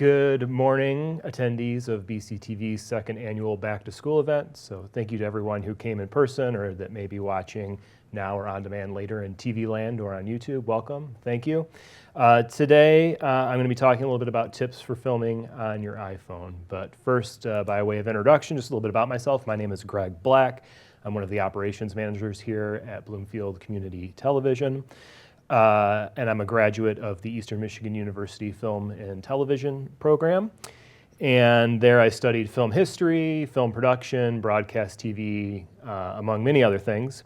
Good morning, attendees of BCTV's second annual Back to School event. So thank you to everyone who came in person or that may be watching now or on demand later in TV land or on YouTube. Welcome, thank you. Today, I'm going to be talking a little bit about tips for filming on your iPhone. But first, by way of introduction, just a little bit about myself. My name is Greg Black. I'm one of the operations managers here at Bloomfield Community Television. And I'm a graduate of the Eastern Michigan University Film and Television program. And there I studied film history, film production, broadcast TV, among many other things.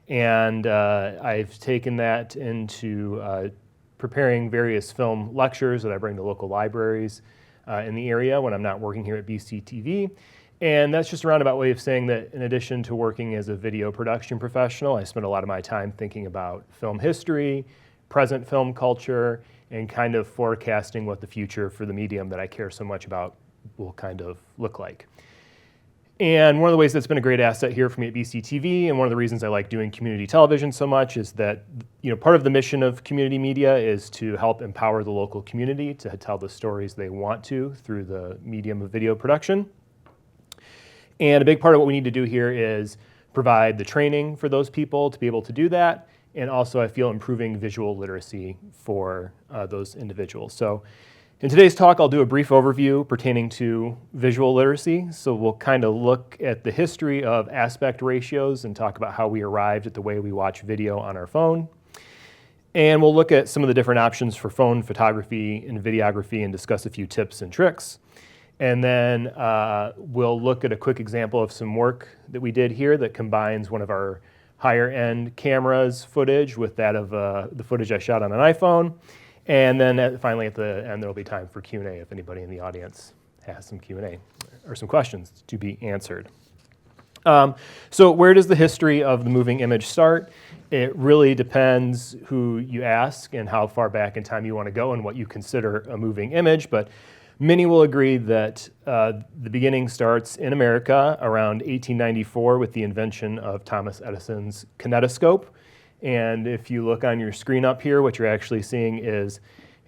And I've taken that into preparing various film lectures that I bring to local libraries in the area when I'm not working here at BCTV. And that's just a roundabout way of saying that in addition to working as a video production professional, I spend a lot of my time thinking about film history, present film culture, and kind of forecasting what the future for the medium that I care so much about will kind of look like. And one of the ways that's been a great asset here for me at BCTV, and one of the reasons I like doing community television so much, is that part of the mission of community media is to help empower the local community to tell the stories they want to through the medium of video production. And a big part of what we need to do here is provide the training for those people to be able to do that, and also I feel improving visual literacy for those individuals. So in today's talk, I'll do a brief overview pertaining to visual literacy. So we'll kind of look at the history of aspect ratios and talk about how we arrived at the way we watch video on our phone. And we'll look at some of the different options for phone photography and videography and discuss a few tips and tricks. And then we'll look at a quick example of some work that we did here that combines one of our higher end cameras footage with that of the footage I shot on an iPhone. And then finally at the end, there'll be time for Q&A if anybody in the audience has some Q&A or some questions to be answered. So where does the history of the moving image start? It really depends who you ask and how far back in time you want to go and what you consider a moving image. But many will agree that the beginning starts in America around 1894 with the invention of Thomas Edison's kinetoscope. And if you look on your screen up here, what you're actually seeing is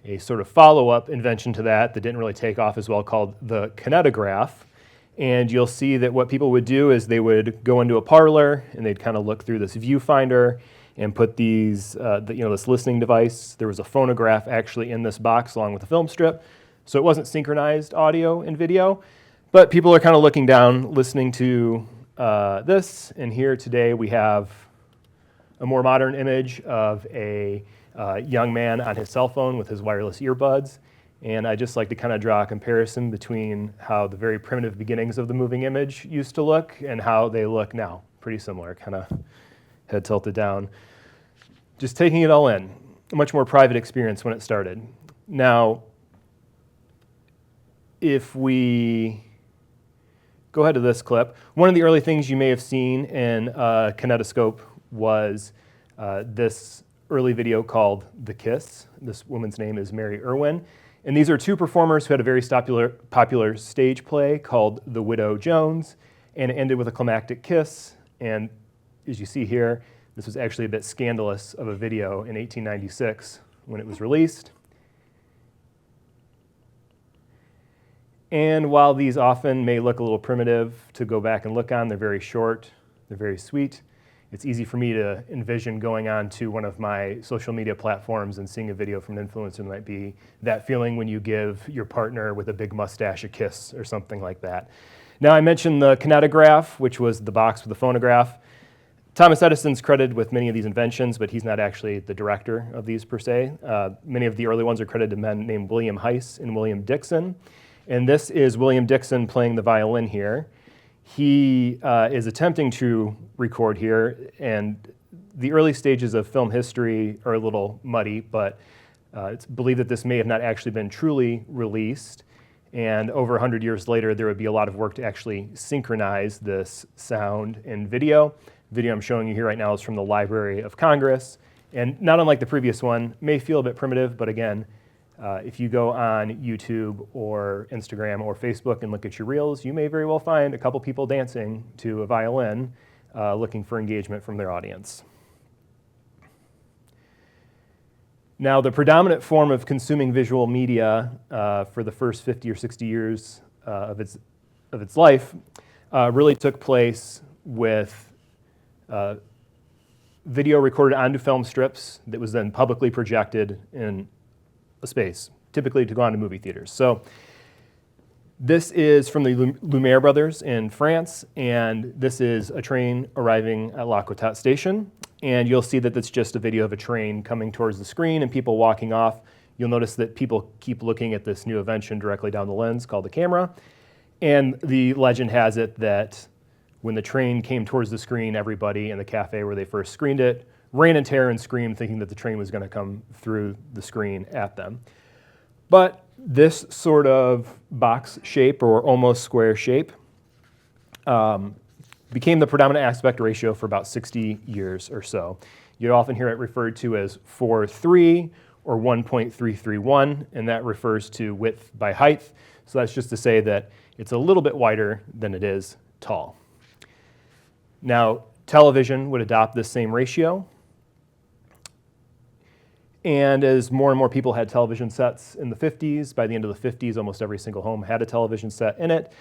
a sort of follow-up invention to that didn't really take off as well, called the kinetograph. And you'll see that what people would do is they would go into a parlor and they'd kind of look through this viewfinder and put these, this listening device. There was a phonograph actually in this box along with a film strip. So it wasn't synchronized audio and video, but people are kind of looking down, listening to this. And here today we have a more modern image of a young man on his cell phone with his wireless earbuds. And I just like to kind of draw a comparison between how the very primitive beginnings of the moving image used to look and how they look now. Pretty similar, kind of head tilted down. Just taking it all in. A much more private experience when it started. Now, if we go ahead to this clip, one of the early things you may have seen in a kinetoscope was this early video called The Kiss. This woman's name is Mary Irwin. And these are two performers who had a very popular stage play called The Widow Jones, and it ended with a climactic kiss. And as you see here, this was actually a bit scandalous of a video in 1896 when it was released. And while these often may look a little primitive to go back and look on, they're very short, they're very sweet. It's easy for me to envision going on to one of my social media platforms and seeing a video from an influencer. Might be that feeling when you give your partner with a big mustache a kiss or something like that. Now, I mentioned the kinetograph, which was the box with the phonograph. Thomas Edison's credited with many of these inventions, but he's not actually the director of these per se. Many of the early ones are credited to men named William Heiss and William Dixon. And this is William Dixon playing the violin here. He is attempting to record here, and the early stages of film history are a little muddy, but it's believed that this may have not actually been truly released. And over 100 years later, there would be a lot of work to actually synchronize this sound and video. The video I'm showing you here right now is from the Library of Congress. And not unlike the previous one, may feel a bit primitive, but again, if you go on YouTube or Instagram or Facebook and look at your reels, you may very well find a couple people dancing to a violin looking for engagement from their audience. Now, the predominant form of consuming visual media for the first 50 or 60 years of its life really took place with video recorded onto film strips that was then publicly projected in a space, typically to go onto movie theaters. So this is from the Lumiere brothers in France, and this is a train arriving at La Coutette station. And you'll see that that's just a video of a train coming towards the screen and people walking off. You'll notice that people keep looking at this new invention directly down the lens called the camera. And the legend has it that when the train came towards the screen, everybody in the cafe where they first screened it ran in terror and screamed, thinking that the train was going to come through the screen at them. But this sort of box shape or almost square shape became the predominant aspect ratio for about 60 years or so. You often hear it referred to as 4:3 or 1.331, and that refers to width by height. So that's just to say that it's a little bit wider than it is tall. Now, television would adopt this same ratio. And as more and more people had television sets in the 50s, by the end of the 50s, almost every single home had a television set in it.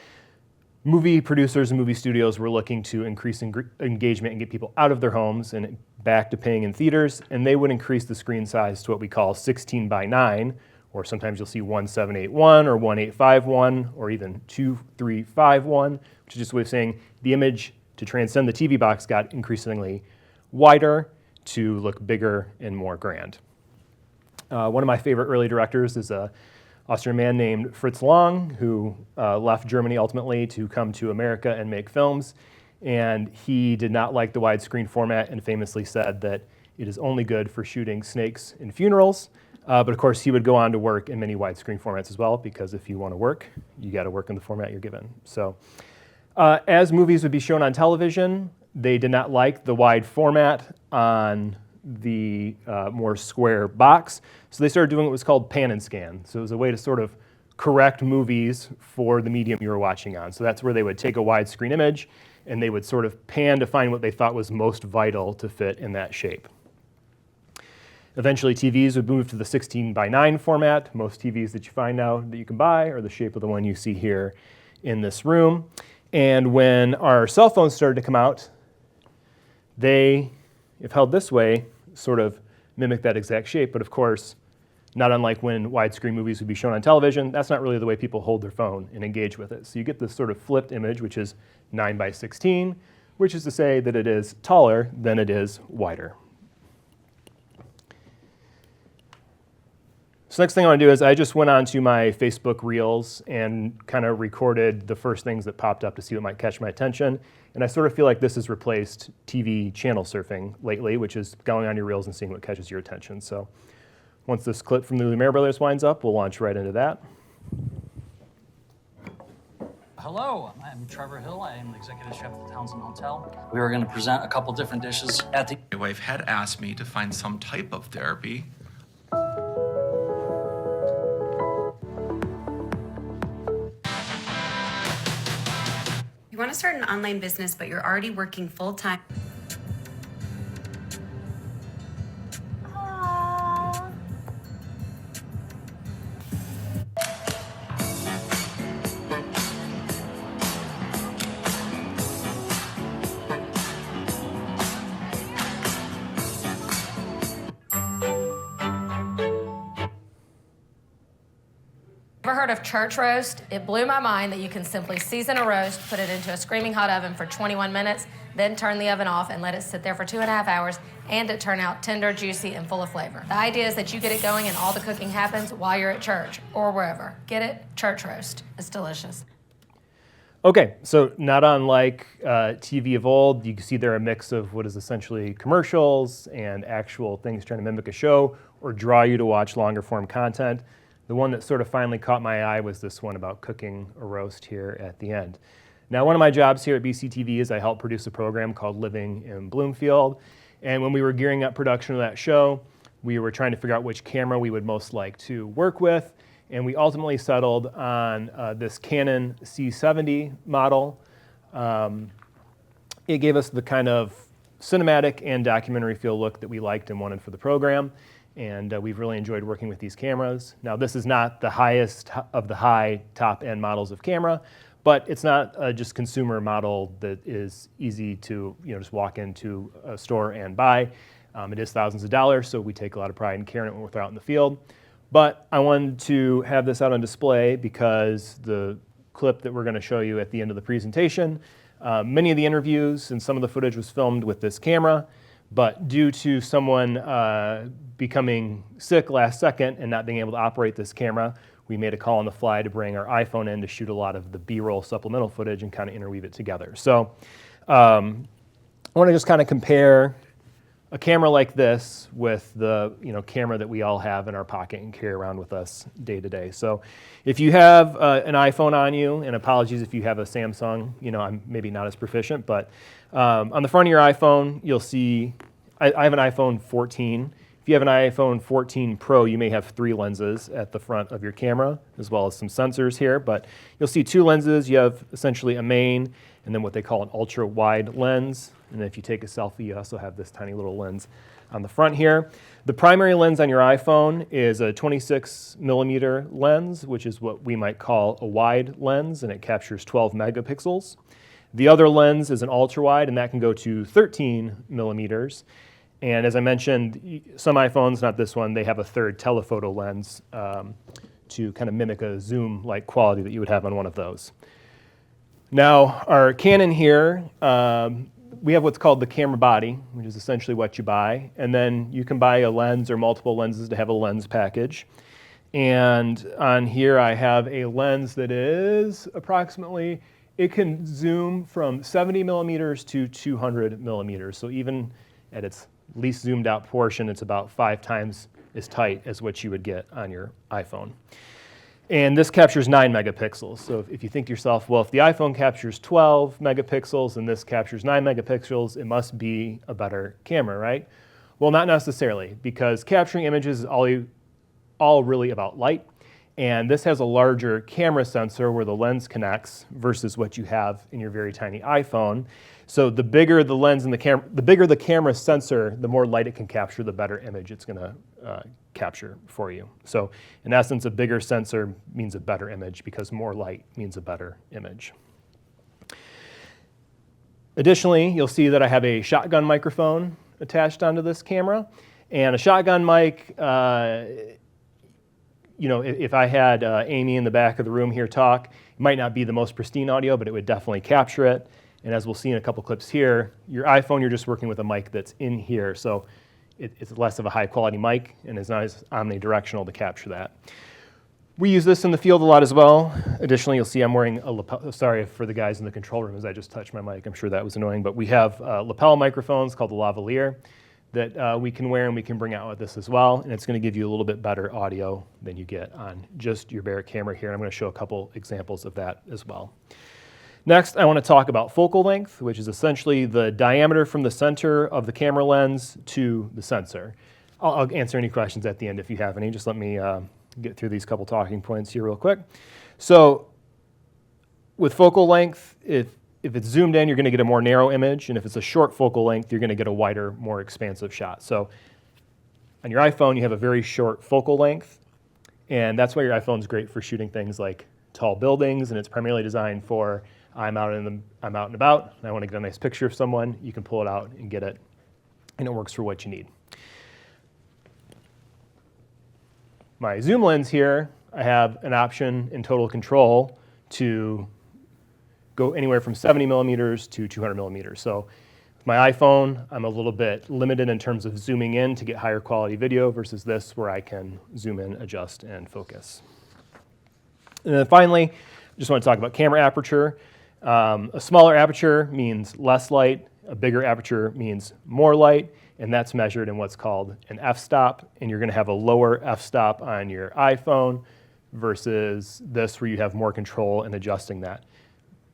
Movie producers and movie studios were looking to increase engagement and get people out of their homes and back to paying in theaters, and they would increase the screen size to what we call 16 by 9, or sometimes you'll see 1781 or 1851 or even 2351, which is just a way of saying the image to transcend the TV box got increasingly wider to look bigger and more grand. One of my favorite early directors is an Austrian man named Fritz Lang, who left Germany ultimately to come to America and make films. And he did not like the widescreen format and famously said that it is only good for shooting snakes in funerals. But of course, he would go on to work in many widescreen formats as well, because if you want to work, you got to work in the format you're given. So as movies would be shown on television, they did not like the wide format on the more square box. So they started doing what was called pan and scan. So it was a way to sort of correct movies for the medium you were watching on. So that's where they would take a widescreen image and they would sort of pan to find what they thought was most vital to fit in that shape. Eventually, TVs would move to the 16 by 9 format. Most TVs that you find now that you can buy are the shape of the one you see here in this room. And when our cell phones started to come out, they, if held this way, sort of mimic that exact shape. But of course, not unlike when widescreen movies would be shown on television, that's not really the way people hold their phone and engage with it. So you get this sort of flipped image, which is 9 by 16, which is to say that it is taller than it is wider. So next thing I want to do is I just went onto my Facebook Reels and kind of recorded the first things that popped up to see what might catch my attention. And I sort of feel like this has replaced TV channel surfing lately, which is going on your Reels and seeing what catches your attention. So once this clip from the Lumiere Brothers winds up, we'll launch right into that. Hello, I'm Trevor Hill. I am the executive chef at the Townsend Hotel. We are going to present a couple different dishes at the... My wife had asked me to find some type of therapy. You want to start an online business, but you're already working full-time. Ever heard of church roast? It blew my mind that you can simply season a roast, put it into a screaming hot oven for 21 minutes, then turn the oven off and let it sit there for 2.5 hours, and it turn out tender, juicy, and full of flavor. The idea is that you get it going and all the cooking happens while you're at church or wherever. Get it? Church roast. It's delicious. Okay, so not unlike TV of old, you can see there a mix of what is essentially commercials and actual things trying to mimic a show or draw you to watch longer form content. The one that sort of finally caught my eye was this one about cooking a roast here at the end. Now, one of my jobs here at BCTV is I help produce a program called Living in Bloomfield. And when we were gearing up production of that show, we were trying to figure out which camera we would most like to work with. And we ultimately settled on this Canon C70 model. It gave us the kind of cinematic and documentary feel look that we liked and wanted for the program. And we've really enjoyed working with these cameras. Now, this is not the highest of the high top-end models of camera, but it's not just consumer model that is easy to just walk into a store and buy. It is thousands of dollars, so we take a lot of pride in carrying it when we're out in the field. But I wanted to have this out on display because the clip that we're going to show you at the end of the presentation, many of the interviews and some of the footage was filmed with this camera, but due to someone becoming sick last second and not being able to operate this camera, we made a call on the fly to bring our iPhone in to shoot a lot of the B-roll supplemental footage and kind of interweave it together. So I want to just kind of compare a camera like this with the camera that we all have in our pocket and carry around with us day to day. So if you have an iPhone on you, and apologies if you have a Samsung, I'm maybe not as proficient, but on the front of your iPhone, you'll see, I have an iPhone 14. If you have an iPhone 14 Pro, you may have 3 lenses at the front of your camera, as well as some sensors here, but you'll see 2 lenses. You have essentially a main, and then what they call an ultra-wide lens. And then if you take a selfie, you also have this tiny little lens on the front here. The primary lens on your iPhone is a 26 millimeter lens, which is what we might call a wide lens, and it captures 12 megapixels. The other lens is an ultra-wide, and that can go to 13 millimeters. And as I mentioned, some iPhones, not this one, they have a third telephoto lens to kind of mimic a zoom-like quality that you would have on one of those. Now, our Canon here, we have what's called the camera body, which is essentially what you buy. And then you can buy a lens or multiple lenses to have a lens package. And on here I have a lens that is approximately, it can zoom from 70 millimeters to 200 millimeters. So even at its least zoomed out portion, it's about 5 times as tight as what you would get on your iPhone. And this captures 9 megapixels. So if you think to yourself, well, if the iPhone captures 12 megapixels and this captures 9 megapixels, it must be a better camera, right? Well, not necessarily, because capturing images is all really about light. And this has a larger camera sensor where the lens connects versus what you have in your very tiny iPhone. So the bigger the lens and the bigger the camera sensor, the more light it can capture, the better image it's going to capture for you. So in essence, a bigger sensor means a better image because more light means a better image. Additionally, you'll see that I have a shotgun microphone attached onto this camera. And a shotgun mic, if I had Amy in the back of the room here talk, it might not be the most pristine audio, but it would definitely capture it. And as we'll see in a couple clips here, your iPhone, you're just working with a mic that's in here. So it's less of a high quality mic and is not as omnidirectional to capture that. We use this in the field a lot as well. Additionally, you'll see I'm wearing a lapel. Sorry for the guys in the control room as I just touched my mic. I'm sure that was annoying. But we have lapel microphones called the lavalier that we can wear and we can bring out with this as well. And it's going to give you a little bit better audio than you get on just your bare camera here. And I'm going to show a couple examples of that as well. Next, I want to talk about focal length, which is essentially the diameter from the center of the camera lens to the sensor. I'll answer any questions at the end if you have any. Just let me get through these couple talking points here real quick. So with focal length, if it's zoomed in, you're going to get a more narrow image. And if it's a short focal length, you're going to get a wider, more expansive shot. So on your iPhone, you have a very short focal length. And that's why your iPhone's great for shooting things like tall buildings. And it's primarily designed for I'm out and about, and I want to get a nice picture of someone. You can pull it out and get it, and it works for what you need. My zoom lens here, I have an option in total control to go anywhere from 70 millimeters to 200 millimeters. So with my iPhone, I'm a little bit limited in terms of zooming in to get higher quality video versus this where I can zoom in, adjust, and focus. And then finally, I just want to talk about camera aperture. A smaller aperture means less light, a bigger aperture means more light, and that's measured in what's called an f-stop, and you're going to have a lower f-stop on your iPhone versus this where you have more control in adjusting that.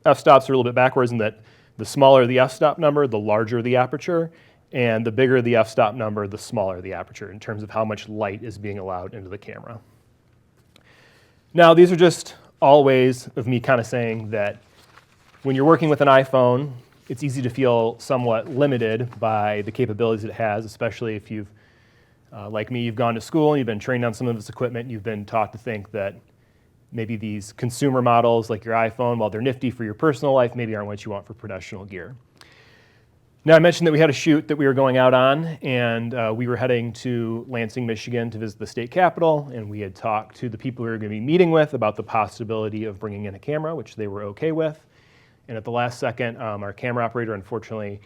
F-stops are a little bit backwards in that the smaller the f-stop number, the larger the aperture, and the bigger the f-stop number, the smaller the aperture in terms of how much light is being allowed into the camera. Now, these are just all ways of me kind of saying that when you're working with an iPhone, it's easy to feel somewhat limited by the capabilities it has, especially if you've, like me, you've gone to school and you've been trained on some of this equipment, and you've been taught to think that maybe these consumer models like your iPhone, while they're nifty for your personal life, maybe aren't what you want for professional gear. Now, I mentioned that we had a shoot that we were going out on, and we were heading to Lansing, Michigan to visit the state capitol, and we had talked to the people we were going to be meeting with about the possibility of bringing in a camera, which they were okay with. And at the last second, our camera operator unfortunately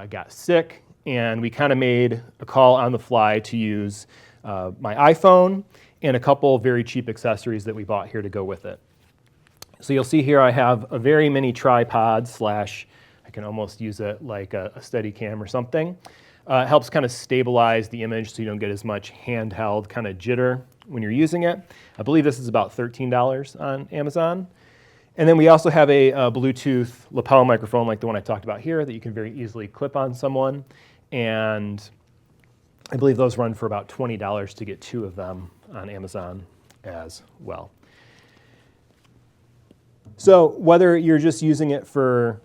got sick, and we kind of made a call on the fly to use my iPhone and a couple very cheap accessories that we bought here to go with it. So you'll see here I have a very mini tripod slash, I can almost use it like a Steadicam or something. It helps kind of stabilize the image so you don't get as much handheld kind of jitter when you're using it. I believe this is about $13 on Amazon. And then we also have a Bluetooth lapel microphone like the one I talked about here that you can very easily clip on someone. And I believe those run for about $20 to get 2 of them on Amazon as well. So whether you're just using it for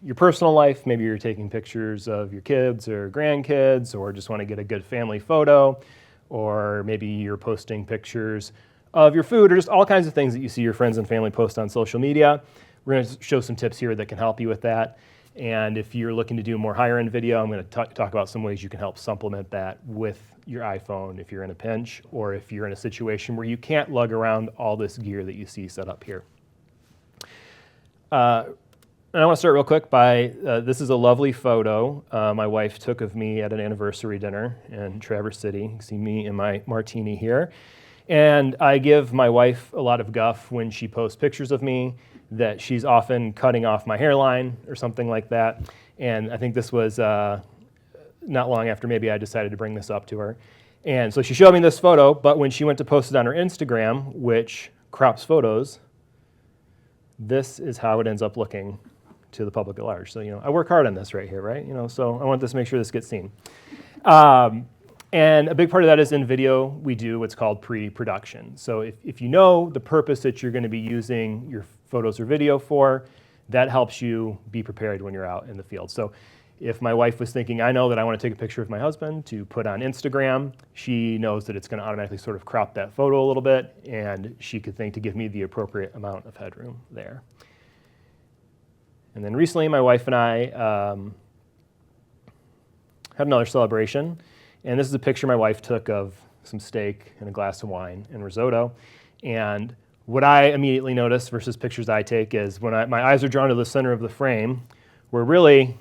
your personal life, maybe you're taking pictures of your kids or grandkids, or just want to get a good family photo, or maybe you're posting pictures of your food, or just all kinds of things that you see your friends and family post on social media. We're going to show some tips here that can help you with that. And if you're looking to do a more higher end video, I'm going to talk about some ways you can help supplement that with your iPhone if you're in a pinch, or if you're in a situation where you can't lug around all this gear that you see set up here. And I want to start real quick by, this is a lovely photo my wife took of me at an anniversary dinner in Traverse City. You can see me in my martini here. And I give my wife a lot of guff when she posts pictures of me, that she's often cutting off my hairline or something like that. And I think this was not long after maybe I decided to bring this up to her. And so she showed me this photo, but when she went to post it on her Instagram, which crops photos, this is how it ends up looking to the public at large. So, I work hard on this right here, right? So I want this to make sure this gets seen. And a big part of that is in video, we do what's called pre-production. So if you know the purpose that you're going to be using your photos or video for, that helps you be prepared when you're out in the field. So if my wife was thinking, I know that I want to take a picture of my husband to put on Instagram, she knows that it's going to automatically sort of crop that photo a little bit, and she could think to give me the appropriate amount of headroom there. And then recently, my wife and I had another celebration. And this is a picture my wife took of some steak and a glass of wine and risotto. And what I immediately notice versus pictures I take is when my eyes are drawn to the center of the frame, where really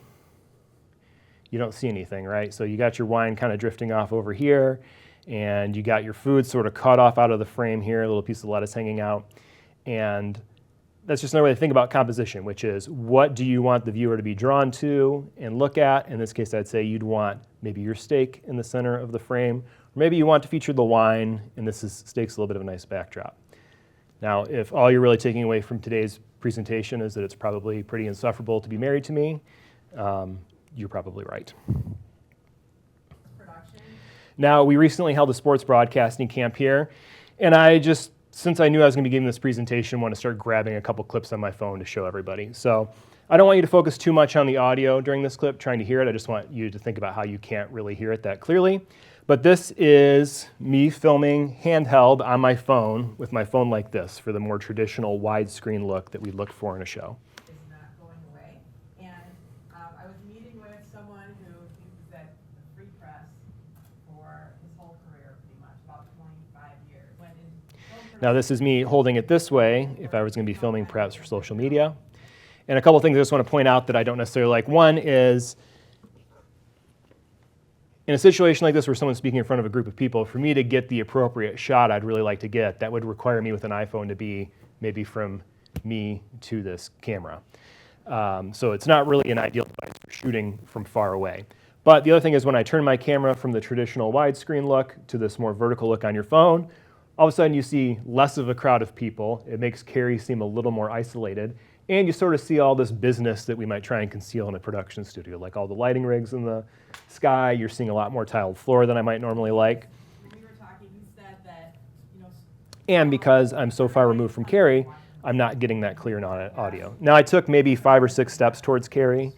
you don't see anything, right? So you got your wine kind of drifting off over here, and you got your food sort of cut off out of the frame here, a little piece of lettuce hanging out. And that's just another way to think about composition, which is what do you want the viewer to be drawn to and look at? In this case, I'd say you'd want maybe your steak in the center of the frame, or maybe you want to feature the wine, and steak's a little bit of a nice backdrop. Now, if all you're really taking away from today's presentation is that it's probably pretty insufferable to be married to me, you're probably right. Now, we recently held a sports broadcasting camp here, and since I knew I was going to be giving this presentation, I want to start grabbing a couple clips on my phone to show everybody. So I don't want you to focus too much on the audio during this clip, trying to hear it. I just want you to think about how you can't really hear it that clearly. But this is me filming handheld on my phone with my phone like this for the more traditional widescreen look that we look for in a show. Is not going away. And I was meeting with someone who was at the Free Press for his whole career, pretty much, about 25 years. Now this is me holding it this way if I was going to be filming perhaps for social media. And a couple things I just want to point out that I don't necessarily like. One is, in a situation like this where someone's speaking in front of a group of people, for me to get the appropriate shot I'd really like to get, that would require me with an iPhone to be maybe from me to this camera. So it's not really an ideal device for shooting from far away. But the other thing is when I turn my camera from the traditional widescreen look to this more vertical look on your phone, all of a sudden you see less of a crowd of people. It makes Carrie seem a little more isolated. And you sort of see all this business that we might try and conceal in a production studio, like all the lighting rigs in the sky. You're seeing a lot more tiled floor than I might normally like. When we were talking, he said that, And because I'm so far removed from Carrie, I'm not getting that clear audio. Now I took maybe 5 or 6 steps towards Carrie,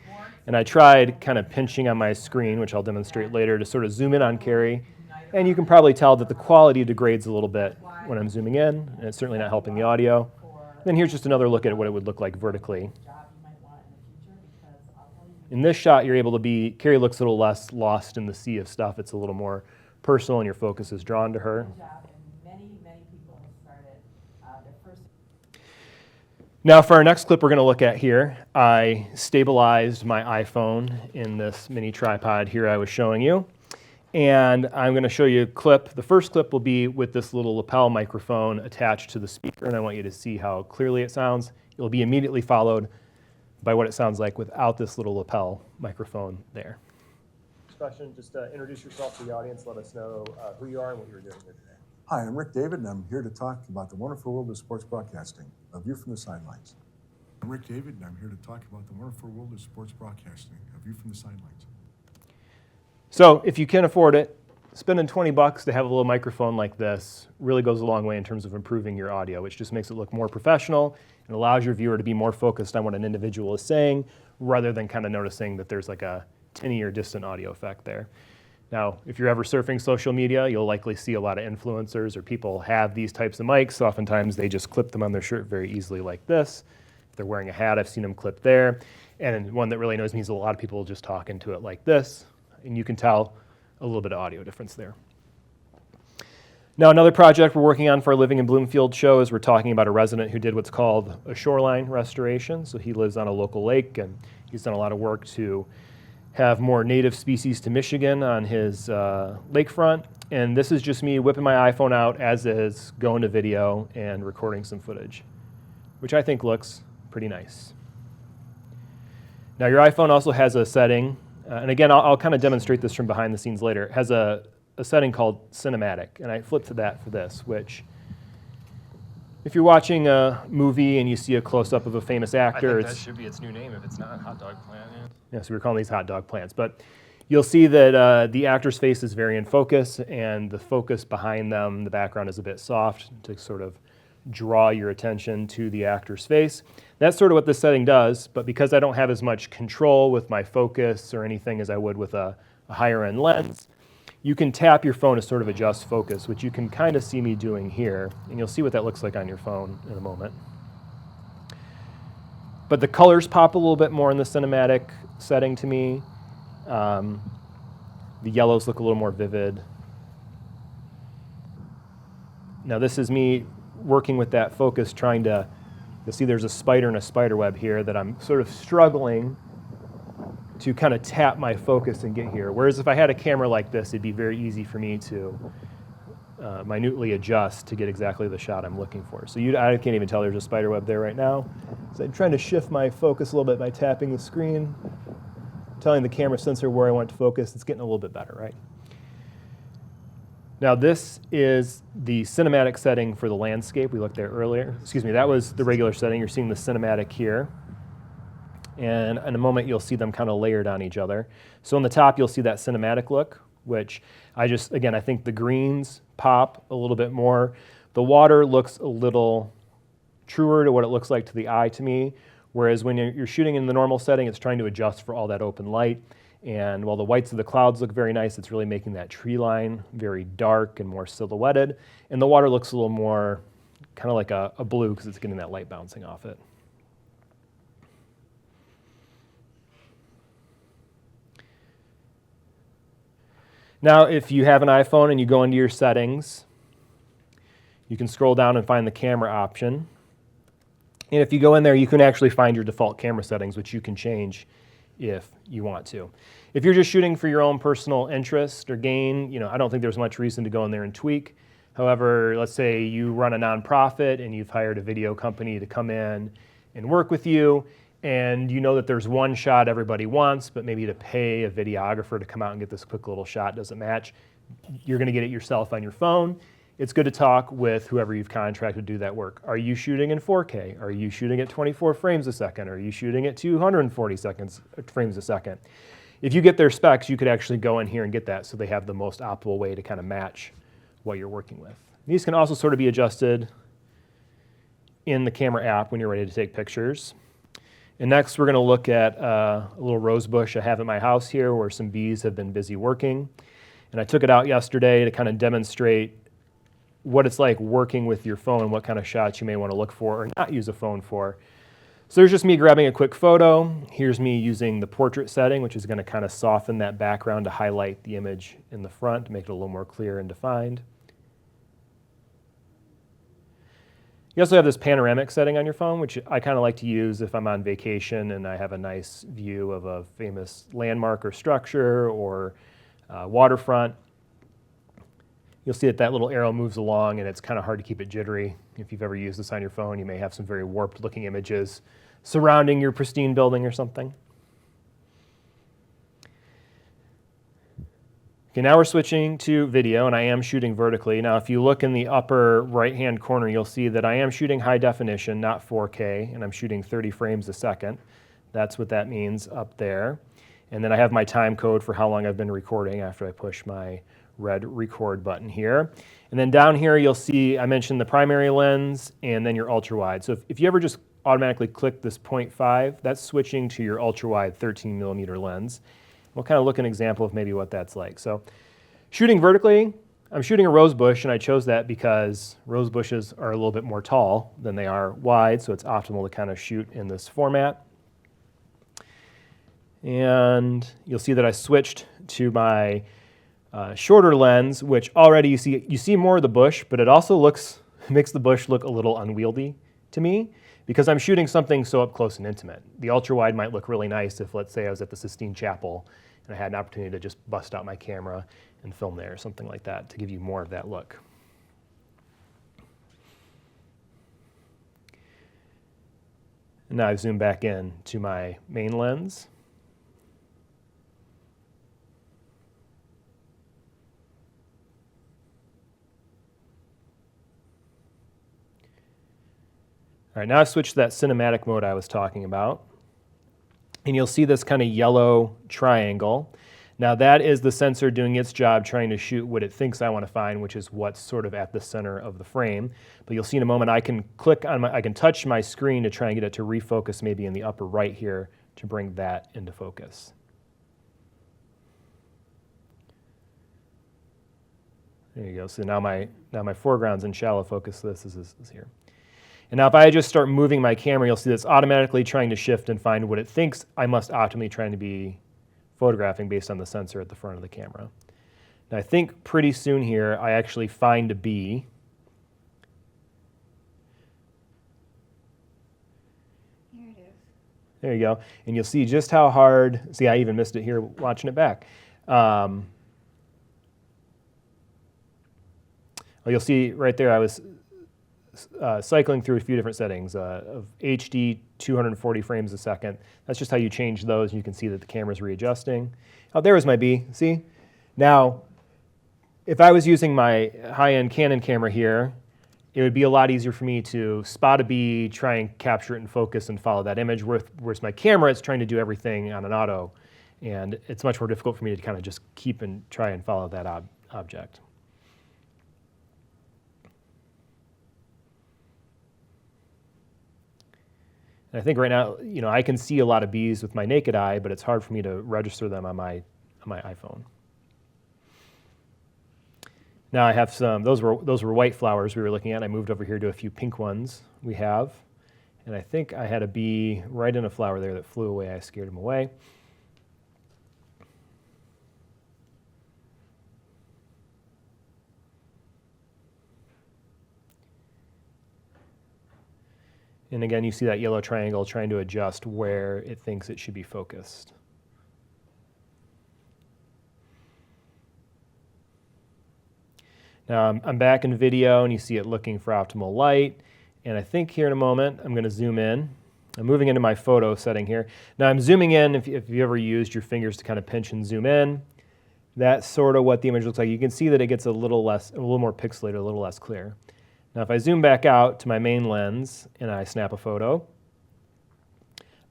And I tried kind of pinching on my screen, which I'll demonstrate later, to sort of zoom in on Carrie. And you can probably tell that the quality degrades a little bit when I'm zooming in, and it's certainly not helping the audio. Then here's just another look at what it would look like vertically. In this shot, you're able to be, Carrie looks a little less lost in the sea of stuff. It's a little more personal, and your focus is drawn to her. Now for our next clip we're going to look at here, I stabilized my iPhone in this mini tripod here I was showing you. And I'm going to show you a clip. The first clip will be with this little lapel microphone attached to the speaker, and I want you to see how clearly it sounds. It will be immediately followed by what it sounds like without this little lapel microphone there. Question, just introduce yourself to the audience, let us know who you are and what you're doing here today. Hi, I'm Rick David, and I'm here to talk about the wonderful world of sports broadcasting, a view from the sidelines. I'm Rick David, and I'm here to talk about the wonderful world of sports broadcasting, a view from the sidelines. So if you can afford it, spending $20 to have a little microphone like this really goes a long way in terms of improving your audio, which just makes it look more professional and allows your viewer to be more focused on what an individual is saying rather than kind of noticing that there's like a tinny or distant audio effect there. Now, if you're ever surfing social media, you'll likely see a lot of influencers or people have these types of mics. Oftentimes they just clip them on their shirt very easily like this. If they're wearing a hat, I've seen them clipped there. And one that really annoys me is a lot of people just talk into it like this. And you can tell a little bit of audio difference there. Now, another project we're working on for our Living in Bloomfield show is we're talking about a resident who did what's called a shoreline restoration. So he lives on a local lake, and he's done a lot of work to have more native species to Michigan on his lakefront. And this is just me whipping my iPhone out as is, going to video and recording some footage, which I think looks pretty nice. Now, your iPhone also has a setting, and again, I'll kind of demonstrate this from behind the scenes later. It has a setting called cinematic, and I flipped to that for this, which if you're watching a movie and you see a close-up of a famous actor, I think that should be its new name if it's not Hot Dog Plant. Yeah, so we're calling these hot dog plants. But you'll see that the actor's face is very in focus, and the focus behind them, the background is a bit soft to sort of draw your attention to the actor's face. That's sort of what this setting does, but because I don't have as much control with my focus or anything as I would with a higher-end lens, you can tap your phone to sort of adjust focus, which you can kind of see me doing here, and you'll see what that looks like on your phone in a moment. But the colors pop a little bit more in the cinematic setting to me. The yellows look a little more vivid. Now this is me working with that focus, trying to, you'll see there's a spider and a spider web here that I'm sort of struggling to kind of tap my focus and get here. Whereas if I had a camera like this, it'd be very easy for me to minutely adjust to get exactly the shot I'm looking for. So I can't even tell there's a spider web there right now. So I'm trying to shift my focus a little bit by tapping the screen, telling the camera sensor where I want to focus. It's getting a little bit better, right? Now this is the cinematic setting for the landscape. We looked there earlier. Excuse me, that was the regular setting. You're seeing the cinematic here. And in a moment, you'll see them kind of layered on each other. So on the top, you'll see that cinematic look, which I think the greens pop a little bit more. The water looks a little truer to what it looks like to the eye to me, whereas when you're shooting in the normal setting, it's trying to adjust for all that open light. And while the whites of the clouds look very nice, it's really making that tree line very dark and more silhouetted. And the water looks a little more kind of like a blue because it's getting that light bouncing off it. Now, if you have an iPhone and you go into your settings, you can scroll down and find the camera option. And if you go in there, you can actually find your default camera settings, which you can change if you want to. If you're just shooting for your own personal interest or gain, I don't think there's much reason to go in there and tweak. However, let's say you run a nonprofit and you've hired a video company to come in and work with you, and you know that there's one shot everybody wants, but maybe to pay a videographer to come out and get this quick little shot doesn't match. You're going to get it yourself on your phone. It's good to talk with whoever you've contracted to do that work. Are you shooting in 4K? Are you shooting at 24 frames a second? Are you shooting at 240 frames a second? If you get their specs, you could actually go in here and get that so they have the most optimal way to kind of match what you're working with. These can also sort of be adjusted in the camera app when you're ready to take pictures. And next we're going to look at a little rose bush I have at my house here where some bees have been busy working. And I took it out yesterday to kind of demonstrate what it's like working with your phone, what kind of shots you may want to look for or not use a phone for. So there's just me grabbing a quick photo. Here's me using the portrait setting, which is going to kind of soften that background to highlight the image in the front, to make it a little more clear and defined. You also have this panoramic setting on your phone, which I kind of like to use if I'm on vacation and I have a nice view of a famous landmark or structure or waterfront. You'll see that that little arrow moves along and it's kind of hard to keep it jittery. If you've ever used this on your phone, you may have some very warped looking images surrounding your pristine building or something. Okay, now we're switching to video, and I am shooting vertically. Now, if you look in the upper right-hand corner, you'll see that I am shooting high definition, not 4K, and I'm shooting 30 frames a second. That's what that means up there. And then I have my time code for how long I've been recording after I push my red record button here. And then down here, you'll see I mentioned the primary lens and then your ultra-wide. So if you ever just automatically click this 0.5, that's switching to your ultra-wide 13mm lens. We'll kind of look at an example of maybe what that's like. So shooting vertically, I'm shooting a rose bush, and I chose that because rose bushes are a little bit more tall than they are wide, so it's optimal to kind of shoot in this format. And you'll see that I switched to my shorter lens, which already you see more of the bush, but it also makes the bush look a little unwieldy to me because I'm shooting something so up close and intimate. The ultra wide might look really nice if, let's say, I was at the Sistine Chapel and I had an opportunity to just bust out my camera and film there or something like that to give you more of that look. And now I've zoomed back in to my main lens. All right, now I've switched to that cinematic mode I was talking about. And you'll see this kind of yellow triangle. Now that is the sensor doing its job trying to shoot what it thinks I want to find, which is what's sort of at the center of the frame. But you'll see in a moment I can I can touch my screen to try and get it to refocus maybe in the upper right here to bring that into focus. There you go. So now my foreground's in shallow focus. This is here. And now if I just start moving my camera, you'll see that it's automatically trying to shift and find what it thinks I must optimally trying to be photographing based on the sensor at the front of the camera. Now I think pretty soon here I actually find a bee. Here it is. There you go. And you'll see just how hard, see I even missed it here watching it back. You'll see right there I was cycling through a few different settings of HD 240 frames a second. That's just how you change those. You can see that the camera's readjusting. Oh, there was my bee, see? Now, if I was using my high-end Canon camera here, it would be a lot easier for me to spot a bee, try and capture it in focus and follow that image, whereas my camera is trying to do everything on an auto, and it's much more difficult for me to kind of just keep and try and follow that object. And I think right now, I can see a lot of bees with my naked eye, but it's hard for me to register them on my iPhone. Now I have some, those were white flowers we were looking at. I moved over here to a few pink ones we have. And I think I had a bee right in a flower there that flew away. I scared him away. And again, you see that yellow triangle trying to adjust where it thinks it should be focused. Now I'm back in video, and you see it looking for optimal light. And I think here in a moment, I'm going to zoom in. I'm moving into my photo setting here. Now I'm zooming in. If you ever used your fingers to kind of pinch and zoom in, that's sort of what the image looks like. You can see that it gets a little more pixelated, a little less clear. Now if I zoom back out to my main lens and I snap a photo,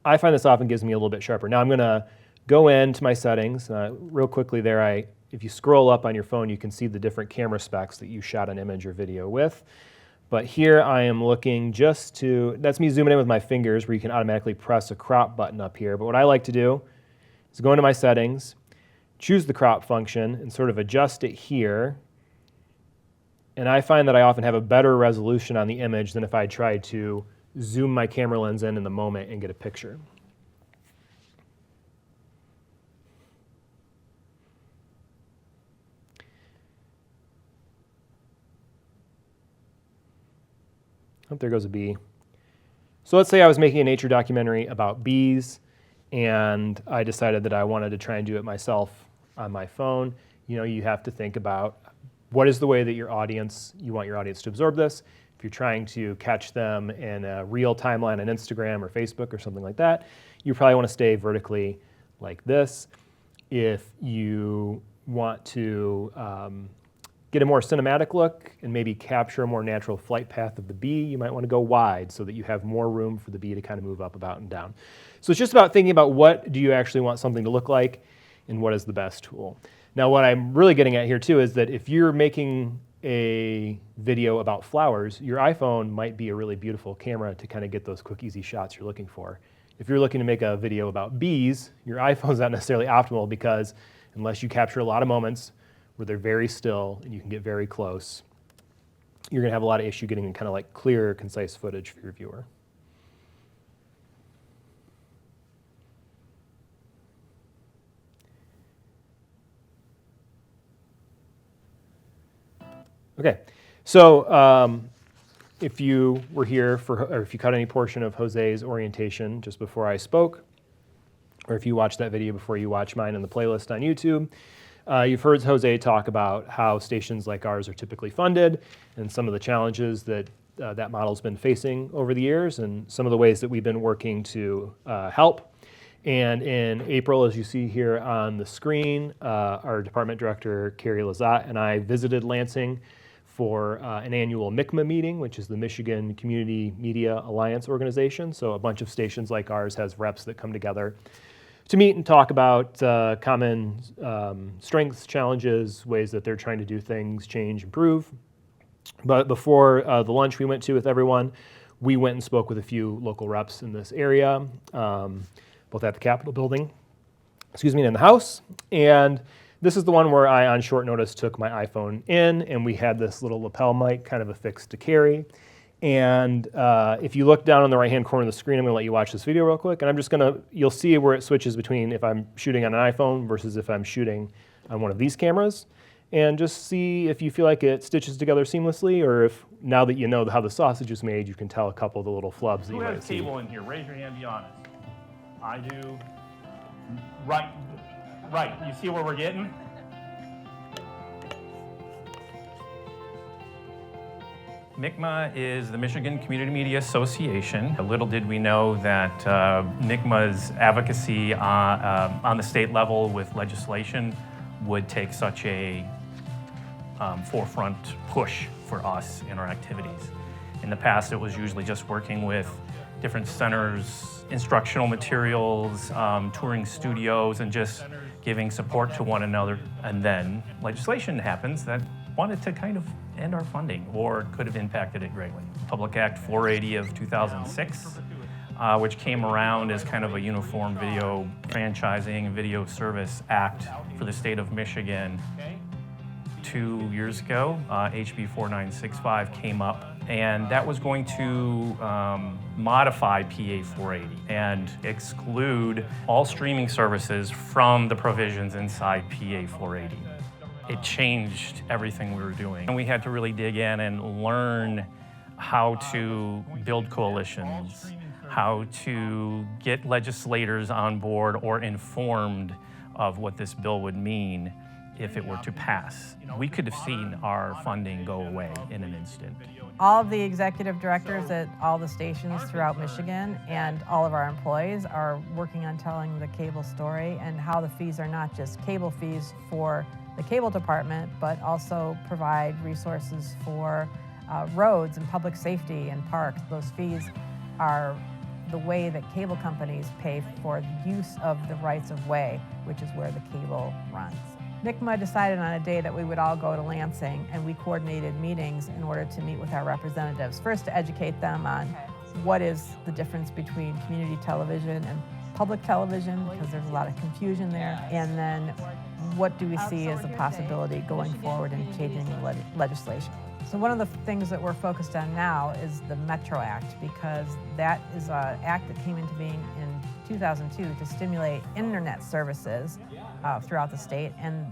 I find this often gives me a little bit sharper. Now I'm going to go into my settings. Real quickly there, if you scroll up on your phone, you can see the different camera specs that you shot an image or video with. But here I am looking just to, that's me zooming in with my fingers where you can automatically press a crop button up here. But what I like to do is go into my settings, choose the crop function, and sort of adjust it here. And I find that I often have a better resolution on the image than if I tried to zoom my camera lens in the moment and get a picture. Oh, there goes a bee. So let's say I was making a nature documentary about bees, and I decided that I wanted to try and do it myself on my phone. You know, you have to think about what is the way that you want your audience to absorb this. If you're trying to catch them in a real timeline on Instagram or Facebook or something like that, you probably want to stay vertically like this. If you want to get a more cinematic look and maybe capture a more natural flight path of the bee, you might want to go wide so that you have more room for the bee to kind of move up, about, and down. So it's just about thinking about what do you actually want something to look like and what is the best tool. Now what I'm really getting at here too is that if you're making a video about flowers, your iPhone might be a really beautiful camera to kind of get those quick, easy shots you're looking for. If you're looking to make a video about bees, your iPhone's not necessarily optimal because unless you capture a lot of moments where they're very still and you can get very close, you're going to have a lot of issue getting kind of like clear, concise footage for your viewer. Okay, so if you were here or if you caught any portion of Jose's orientation just before I spoke, or if you watched that video before you watch mine in the playlist on YouTube, you've heard Jose talk about how stations like ours are typically funded and some of the challenges that that model's been facing over the years and some of the ways that we've been working to help. And in April, as you see here on the screen, our department director, Carrie Lazat, and I visited Lansing for an annual MICMA meeting, which is the Michigan Community Media Alliance organization. So a bunch of stations like ours has reps that come together to meet and talk about common strengths, challenges, ways that they're trying to do things, change, improve. But before the lunch we went to with everyone, we went and spoke with a few local reps in this area, both at the Capitol building, and in the House. And this is the one where I, on short notice, took my iPhone in, and we had this little lapel mic kind of affixed to Carrie. And if you look down on the right-hand corner of the screen, I'm going to let you watch this video real quick. And I'm just going to, you'll see where it switches between if I'm shooting on an iPhone versus if I'm shooting on one of these cameras. And just see if you feel like it stitches together seamlessly, or if now that you know how the sausage is made, you can tell a couple of the little flubs that you might see. Who has cable in here? Raise your hand, be honest. I do. Right. You see where we're getting? MICMA is the Michigan Community Media Association. Little did we know that MICMA's advocacy on the state level with legislation would take such a forefront push for us in our activities. In the past, it was usually just working with different centers, instructional materials, touring studios, and just giving support to one another. And then legislation happens that wanted to kind of end our funding or could have impacted it greatly. Public Act 480 of 2006, which came around as kind of a uniform video franchising and video service act for the state of Michigan. 2 years ago, HB 4965 came up, and that was going to modify PA 480 and exclude all streaming services from the provisions inside PA 480. It changed everything we were doing. And we had to really dig in and learn how to build coalitions, how to get legislators on board or informed of what this bill would mean if it were to pass. We could have seen our funding go away in an instant. All of the executive directors at all the stations throughout Michigan and all of our employees are working on telling the cable story and how the fees are not just cable fees for the cable department, but also provide resources for roads and public safety and parks. Those fees are the way that cable companies pay for the use of the rights of way, which is where the cable runs. NICMA decided on a day that we would all go to Lansing, and we coordinated meetings in order to meet with our representatives. First, to educate them on what is the difference between community television and public television, because there's a lot of confusion there. And then, what do we see as a possibility going forward in changing the legislation? So one of the things that we're focused on now is the Metro Act, because that is an act that came into being in 2002 to stimulate internet services throughout the state. And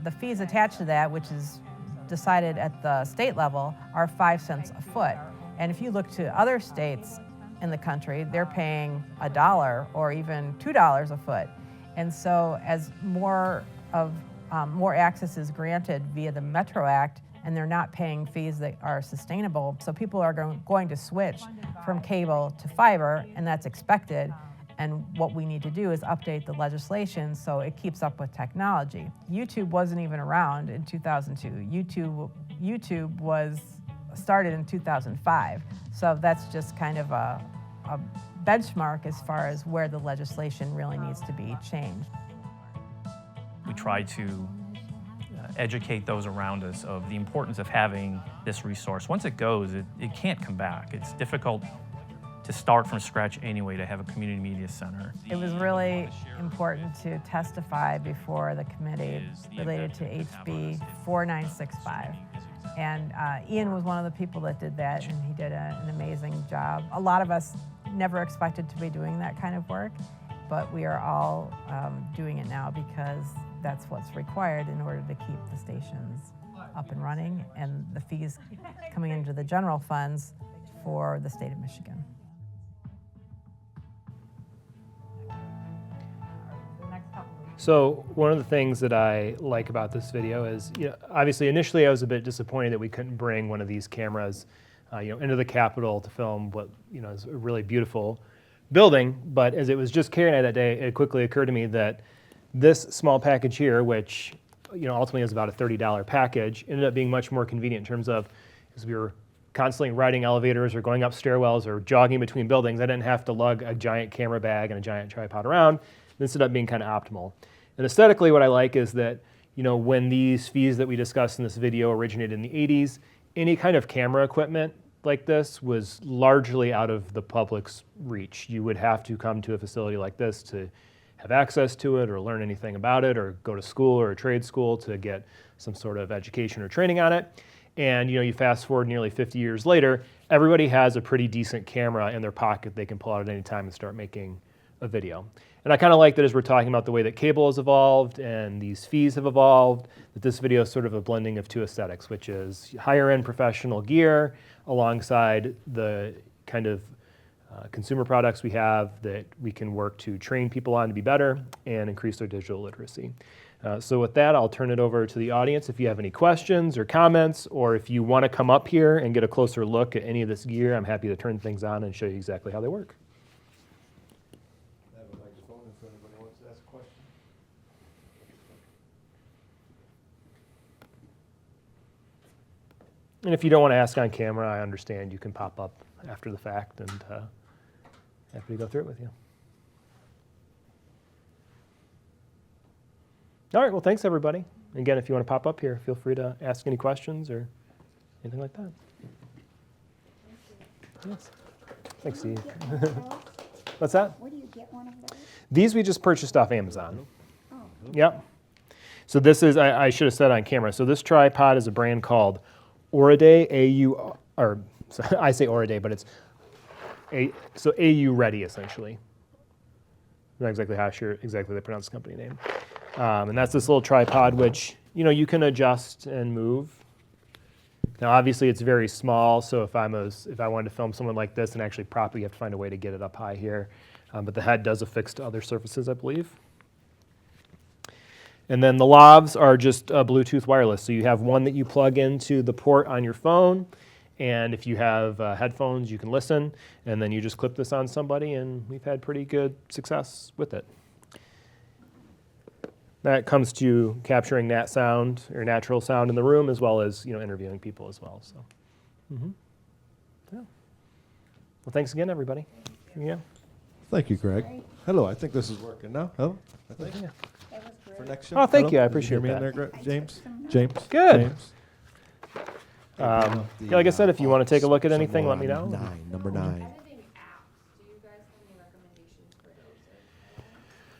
the fees attached to that, which is decided at the state level, are 5 cents a foot. And if you look to other states in the country, they're paying $1 or even $2 a foot. And so as more access is granted via the Metro Act, and they're not paying fees that are sustainable, so people are going to switch from cable to fiber, and that's expected. And what we need to do is update the legislation so it keeps up with technology. YouTube wasn't even around in 2002. YouTube was started in 2005. So that's just kind of a benchmark as far as where the legislation really needs to be changed. We try to educate those around us of the importance of having this resource. Once it goes, it can't come back. It's difficult to start from scratch anyway, to have a community media center. It was really important to testify before the committee related to HB 4965. And Ian was one of the people that did that, and he did an amazing job. A lot of us never expected to be doing that kind of work, but we are all doing it now because that's what's required in order to keep the stations up and running, and the fees coming into the general funds for the state of Michigan. So one of the things that I like about this video is, obviously initially I was a bit disappointed that we couldn't bring one of these cameras, into the Capitol to film what, is a really beautiful building. But as it was just carrying it that day, it quickly occurred to me that this small package here, which, ultimately is about a $30 package, ended up being much more convenient in terms of, as we were constantly riding elevators or going up stairwells or jogging between buildings, I didn't have to lug a giant camera bag and a giant tripod around. This ended up being kind of optimal. And aesthetically, what I like is that, when these fees that we discussed in this video originated in the 80s, any kind of camera equipment like this was largely out of the public's reach. You would have to come to a facility like this to have access to it or learn anything about it or go to school or a trade school to get some sort of education or training on it. And you fast forward nearly 50 years later, everybody has a pretty decent camera in their pocket they can pull out at any time and start making a video. And I kind of like that as we're talking about the way that cable has evolved and these fees have evolved, that this video is sort of a blending of two aesthetics, which is higher end professional gear alongside the kind of consumer products we have that we can work to train people on to be better and increase their digital literacy. So with that, I'll turn it over to the audience. If you have any questions or comments, or if you want to come up here and get a closer look at any of this gear, I'm happy to turn things on and show you exactly how they work. I have a microphone if anybody wants to ask a question. And if you don't want to ask on camera, I understand. You can pop up after the fact, and happy to go through it with you. All right, well, thanks, everybody. Again, if you want to pop up here, feel free to ask any questions or anything like that. Yes. Thanks, Steve. What's that? Where do you get one of those? These we just purchased off Amazon. Oh. Yep. So this is, I should have said on camera, so this tripod is a brand called Auriday, I say Auriday, but it's AU Ready, essentially. I'm not exactly sure they pronounce the company name. And that's this little tripod, which, you can adjust and move. Now, obviously, it's very small, so if I wanted to film someone like this and actually prop it, you have to find a way to get it up high here. But the head does affix to other surfaces, I believe. And then the lavs are just Bluetooth wireless. So you have one that you plug into the port on your phone, and if you have headphones, you can listen, and then you just clip this on somebody, and we've had pretty good success with it. That comes to capturing nat sound or natural sound in the room, as well as interviewing people as well. So, yeah. Well, thanks again, everybody. Yeah. Thank you, Greg. Hello, I think this is working now. Hello? I think. Yeah. That was great. for next Oh, thank you. I Did appreciate hear me that. in there, James? James? Good. James? Yeah, like I said, if you want to take a look at anything, let me know. Number 9.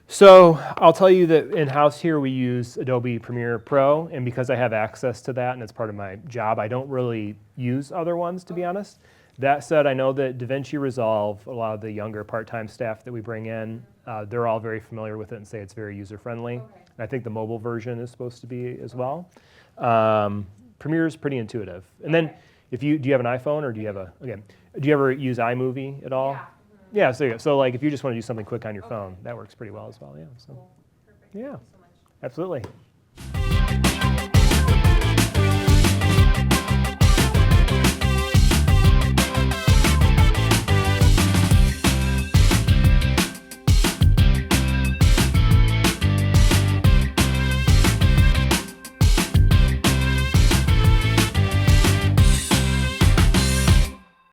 So I'll tell you that in-house here we use Adobe Premiere Pro, and because I have access to that and it's part of my job, I don't really use other ones, to be honest. That said, I know that DaVinci Resolve, a lot of the younger part-time staff that we bring in, they're all very familiar with it and say it's very user-friendly. And I think the mobile version is supposed to be as well. Premiere is pretty intuitive. And then, do you have an iPhone or do you have do you ever use iMovie at all? Yeah, so like if you just want to do something quick on your phone, that works pretty well as well. Yeah. So. Yeah. Absolutely.